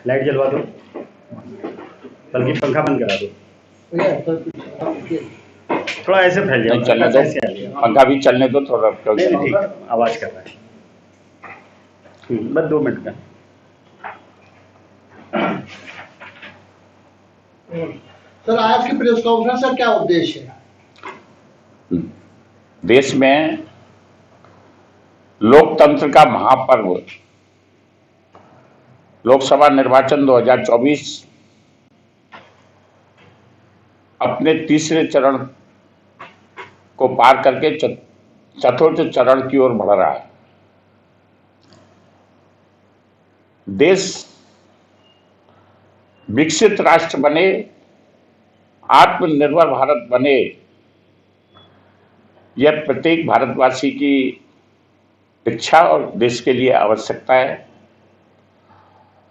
Light जलवा दो, बल्कि पंखा बंद करा दो। थोड़ा ऐसे फैल नहीं चलने दो, पंखा भी चलने दो थोड़ा। ठीक, आवाज कर रहा है। बस 2 मिनट का। सर आज की प्रेस कॉन्फ्रेंस का क्या उद्देश्य है? देश में लोकतंत्र का महापर्व लोकसभा निर्वाचन 2024 अपने तीसरे चरण को पार करके चतुर्थ चरण की ओर बढ़ रहा है। देश विकसित राष्ट्र बने, आत्मनिर्भर भारत बने, यह प्रत्येक भारतवासी की इच्छा और देश के लिए आवश्यकता है,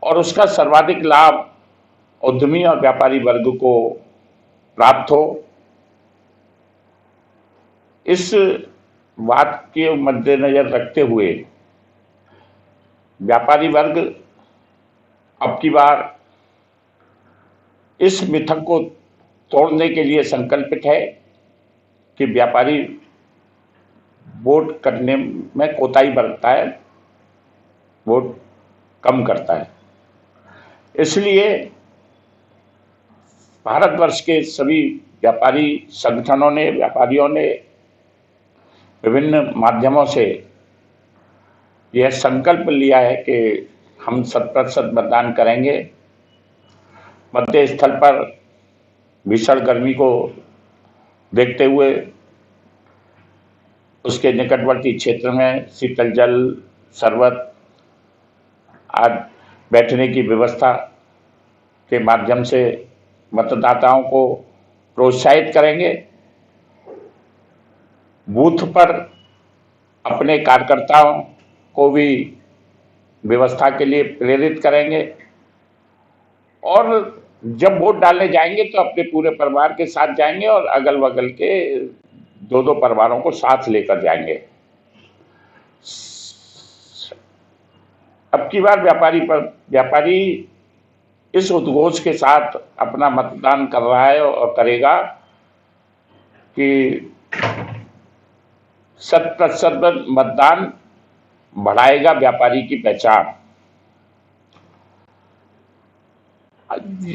और उसका सर्वाधिक लाभ उद्यमी और व्यापारी वर्ग को प्राप्त हो। इस बात के मद्देनजर रखते हुए व्यापारी वर्ग अब की बार इस मिथक को तोड़ने के लिए संकल्पित है कि व्यापारी वोट करने में कोताही बरतता है, वोट कम करता है। इसलिए भारतवर्ष के सभी व्यापारी संगठनों ने, व्यापारियों ने विभिन्न माध्यमों से यह संकल्प लिया है कि हम 100% मतदान करेंगे। मध्य स्थल पर भीषण गर्मी को देखते हुए उसके निकटवर्ती क्षेत्र में शीतल जल, शरबत आदि बैठने की व्यवस्था के माध्यम से मतदाताओं को प्रोत्साहित करेंगे। बूथ पर अपने कार्यकर्ताओं को भी व्यवस्था के लिए प्रेरित करेंगे, और जब वोट डालने जाएंगे तो अपने पूरे परिवार के साथ जाएंगे और अगल बगल के 2-2 परिवारों को साथ लेकर जाएंगे। अब की बार व्यापारी इस उद्घोष के साथ अपना मतदान कर रहा है और करेगा कि 100% मतदान बढ़ाएगा व्यापारी की पहचान।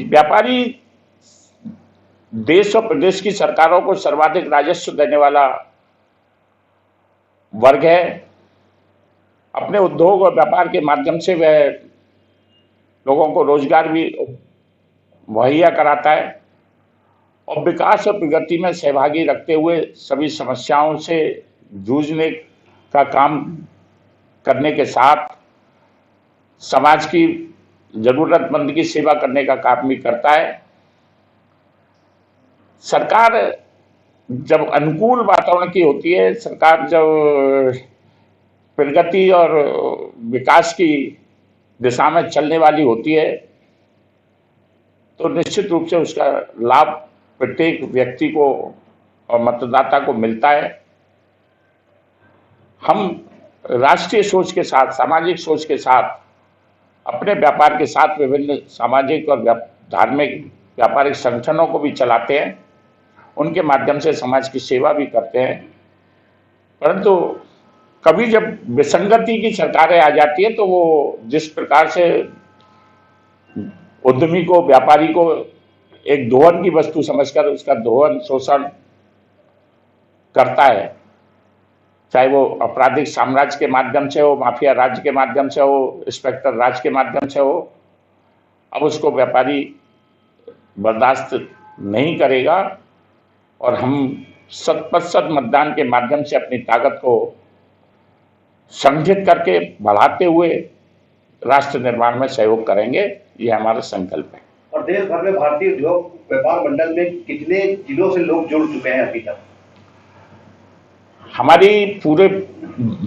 व्यापारी देश और प्रदेश की सरकारों को सर्वाधिक राजस्व देने वाला वर्ग है। अपने उद्योग और व्यापार के माध्यम से वह लोगों को रोजगार भी मुहैया कराता है, और विकास और प्रगति में सहभागी रखते हुए सभी समस्याओं से जूझने का काम करने के साथ समाज की जरूरतमंद की सेवा करने का काम भी करता है। सरकार जब अनुकूल वातावरण की होती है, सरकार जब प्रगति और विकास की दिशा में चलने वाली होती है, तो निश्चित रूप से उसका लाभ प्रत्येक व्यक्ति को और मतदाता को मिलता है। हम राष्ट्रीय सोच के साथ, सामाजिक सोच के साथ, अपने व्यापार के साथ विभिन्न सामाजिक और धार्मिक व्यापारिक संगठनों को भी चलाते हैं, उनके माध्यम से समाज की सेवा भी करते हैं। परंतु कभी जब विसंगति की सरकारें आ जाती है तो वो जिस प्रकार से उद्यमी को, व्यापारी को एक दोहन की वस्तु समझकर उसका दोहन, शोषण करता है, चाहे वो आपराधिक साम्राज्य के माध्यम से हो, माफिया राज्य के माध्यम से हो, इंस्पेक्टर राज के माध्यम से हो, अब उसको व्यापारी बर्दाश्त नहीं करेगा, और हम 100% मतदान के माध्यम से अपनी ताकत को संगठित करके बढ़ाते हुए राष्ट्र निर्माण में सहयोग करेंगे। यह हमारा संकल्प है। और देश भर में भारतीय उद्योग व्यापार मंडल में कितने जिलों से लोग जुड़ चुके हैं अभी तक? हमारी पूरे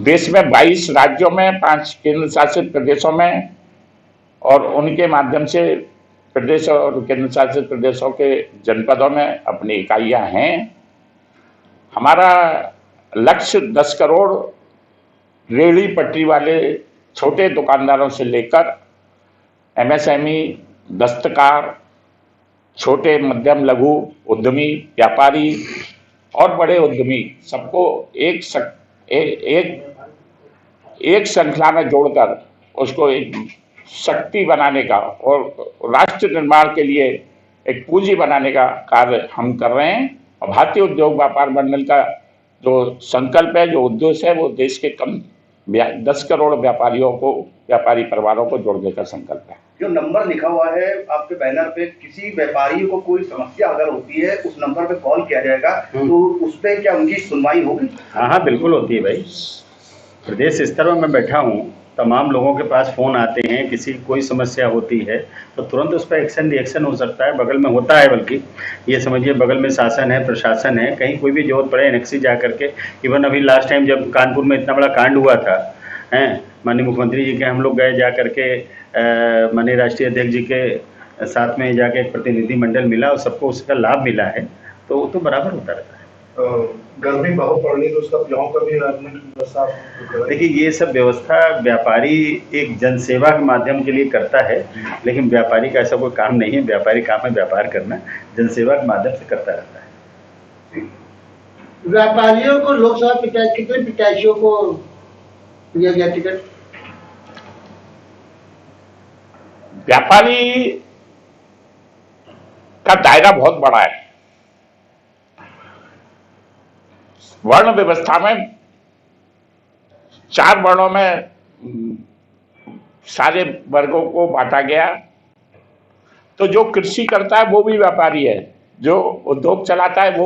देश में 22 राज्यों में, 5 केंद्र शासित प्रदेशों में, और उनके माध्यम से प्रदेश और केंद्र शासित प्रदेशों के जनपदों में अपनी इकाइयां हैं। हमारा लक्ष्य 10 करोड़ रेहड़ी पटरी वाले छोटे दुकानदारों से लेकर एमएसएमई, दस्तकार, छोटे मध्यम लघु उद्यमी, व्यापारी और बड़े उद्यमी सबको एक श्रृंखला में जोड़कर उसको एक शक्ति बनाने का और राष्ट्र निर्माण के लिए एक पूंजी बनाने का कार्य हम कर रहे हैं। और भारतीय उद्योग व्यापार मंडल का जो संकल्प है, जो उद्देश्य है, वो देश के कम 10 करोड़ व्यापारी परिवारों को जोड़ने का संकल्प है। जो नंबर लिखा हुआ है आपके बैनर पे, किसी व्यापारी को कोई समस्या अगर होती है उस नंबर पे कॉल किया जाएगा, तो उस पे क्या उनकी सुनवाई होगी? हाँ, बिल्कुल होती है भाई। प्रदेश स्तर में मैं बैठा हूँ, तमाम लोगों के पास फ़ोन आते हैं, किसी की कोई समस्या होती है तो तुरंत उस पर रिएक्शन हो सकता है, बगल में होता है। बल्कि ये समझिए बगल में शासन है, प्रशासन है, कहीं कोई भी जरूरत पड़े एनेक्सी जा करके। इवन अभी लास्ट टाइम जब कानपुर में इतना बड़ा कांड हुआ था, माननीय मुख्यमंत्री जी के हम लोग गए जा करके, माननीय राष्ट्रीय अध्यक्ष जी के साथ में जाके एक प्रतिनिधि मंडल मिला और सबको उसका लाभ मिला है, तो वो तो बराबर होता रहता है। गर्मी बहुत पड़ रही है तो उसका यहाँ का भी व्यवस्था। देखिए, ये सब व्यवस्था व्यापारी एक जनसेवा के माध्यम के लिए करता है, लेकिन व्यापारी का ऐसा कोई काम नहीं है। व्यापारी काम है व्यापार करना, जनसेवा के माध्यम से करता रहता है। व्यापारियों को लोकसभा कितने प्रत्याशियों को दिया गया टिकट? व्यापारी का दायरा बहुत बड़ा है। वर्ण व्यवस्था में 4 वर्णों में सारे वर्गों को बांटा गया। तो जो कृषि करता है वो भी व्यापारी है, जो उद्योग चलाता है वो